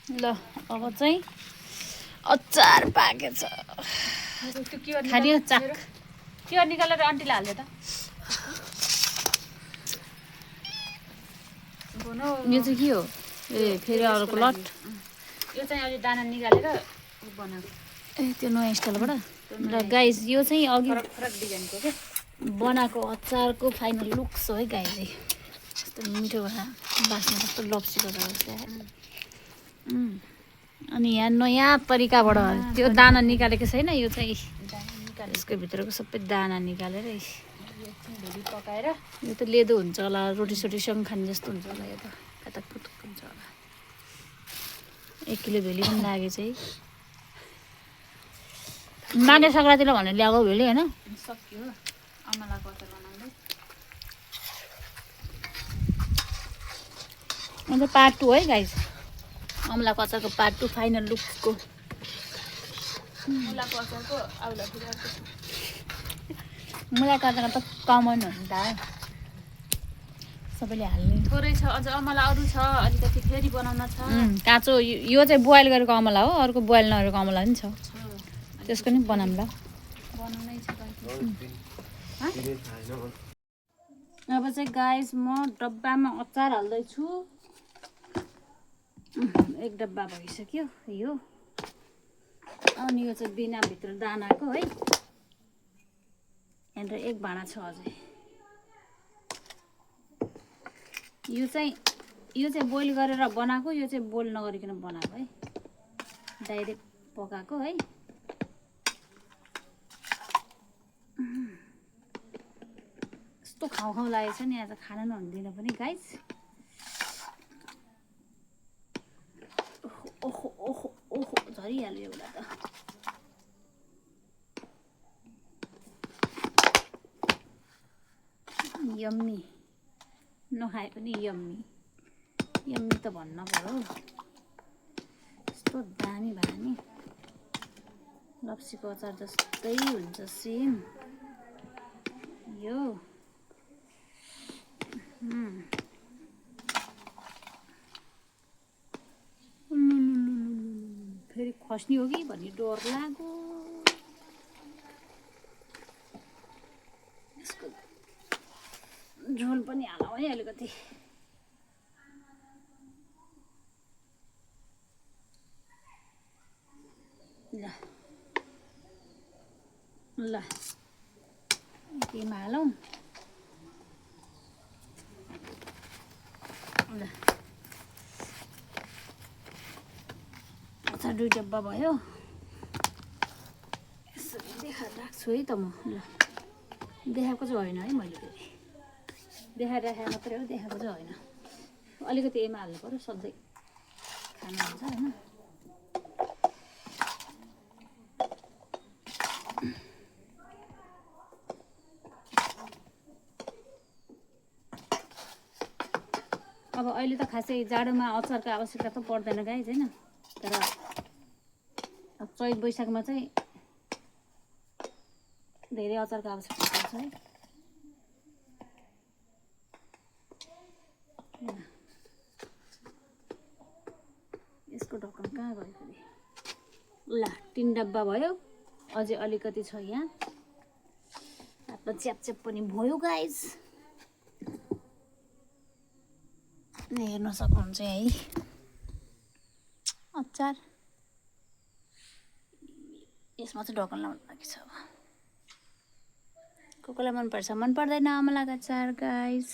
ल अब चाहिँ अचार पाकेछ खाने चाक त्यो निकालेर आन्टीलाई हाल्दै त यो चाहिँ के हो ए फेरि अर्को लट यो चाहिँ अहिले दाना निकालेर बनाएको ए त्यो नयाँ स्टाइलबाट र गाइस यो चाहिँ अघि फरक डिजाइनको के बनाएको अचारको फाइनल लुक्स हो है गाइस यस्तो मिठो भएर बास्ना कस्तो लप्सीको जस्तो अनि यहाँ नयाँ तरिकाबाट त्यो दाना निकालेको छैन यो चाहिँ यसको भित्रको सबै दाना निकालेर भेली पकाएर यो त लेदो हुन्छ होला रोटीसोटीसँग खाने जस्तो हुन्छ होला यो त कता पुतुक हुन्छ होला 1 किलो भेली पनि लाग्यो चाहिँ माघे सङ्क्रान्तिलाई भनेर ल्याएको भेली होइन सक्यो अमलाको अचार बनाउँदै अन्त पार्ट 2 है गाइस अमलाको अचारको पार्ट 2 फाइनल लुक्सको मुलाको अचारको आउला फुलाको मुलाको अचार त कमन हो नि त सबैले हाल्ने थोरै छ अझ अमला अरू छ अलिकति फेरि बनाउन छ काँचो यो चाहिँ बोइल गरेको अमला हो अर्को बोइल नगरेको अमला पनि छ त्यसको नि बनाउँला बनाउनै छ अब चाहिँ गाइस म डब्बामा अचार हाल्दैछु 1 डब्बा भइसक्यो यो अनि यो चाहिँ बिना भित्र दानाको है यहाँनिर 1 भाँडा छ अझै यो चाहिँ बोइल गरेर बनाएको यो चाहिँ बोइल नगरिकन बनाएको है डाइरेक्ट पकाएको है यस्तो खाउ खाउ लागेको छ नि आज खाना नहुँदैन पनि गाइस ओहो ओहो ओहो झरिहाल्यो एउटा त यम्मी नखाए पनि यम्मी त भन्न पर्यो यस्तो दामी भयो नि लप्सीको अचार जस्तै हुन्छ सेम यो फेरि खस्ने हो कि भन्ने डर लाग्यो यसको झोल पनि हालौँ है अलिकति ल ल केमा हालौँ ल अचार 2 डब्बा भयो यसरी देखाएर राख्छु है त म ल देखाएको चाहिँ होइन है मैले फेरि देखाएर राखेको मात्रै हो देखाएको चाहिँ होइन अलिकति एमा हाल्नु पर्यो सधैँ खानु हुन्छ होइन अब अहिले त खासै जाडोमा अचारको आवश्यकता त पर्दैन गाइस होइन तर चैत वैशाखमा चाहिँ धेरै अचारको आवश्यकता पर्छ है यसको ढक्कन कहाँ गयो फेरि ल 3 डब्बा भयो अझै अलिकति छ यहाँ हातमा च्यापच्याप पनि भयो गाइस हेर्न सक्नुहुन्छ है अचार यसमा चाहिँ ढक्कन लाउनु बाँकी छ अब को कोलाई मन पर्छ मन पर्दैन अमलाको अचार गाइस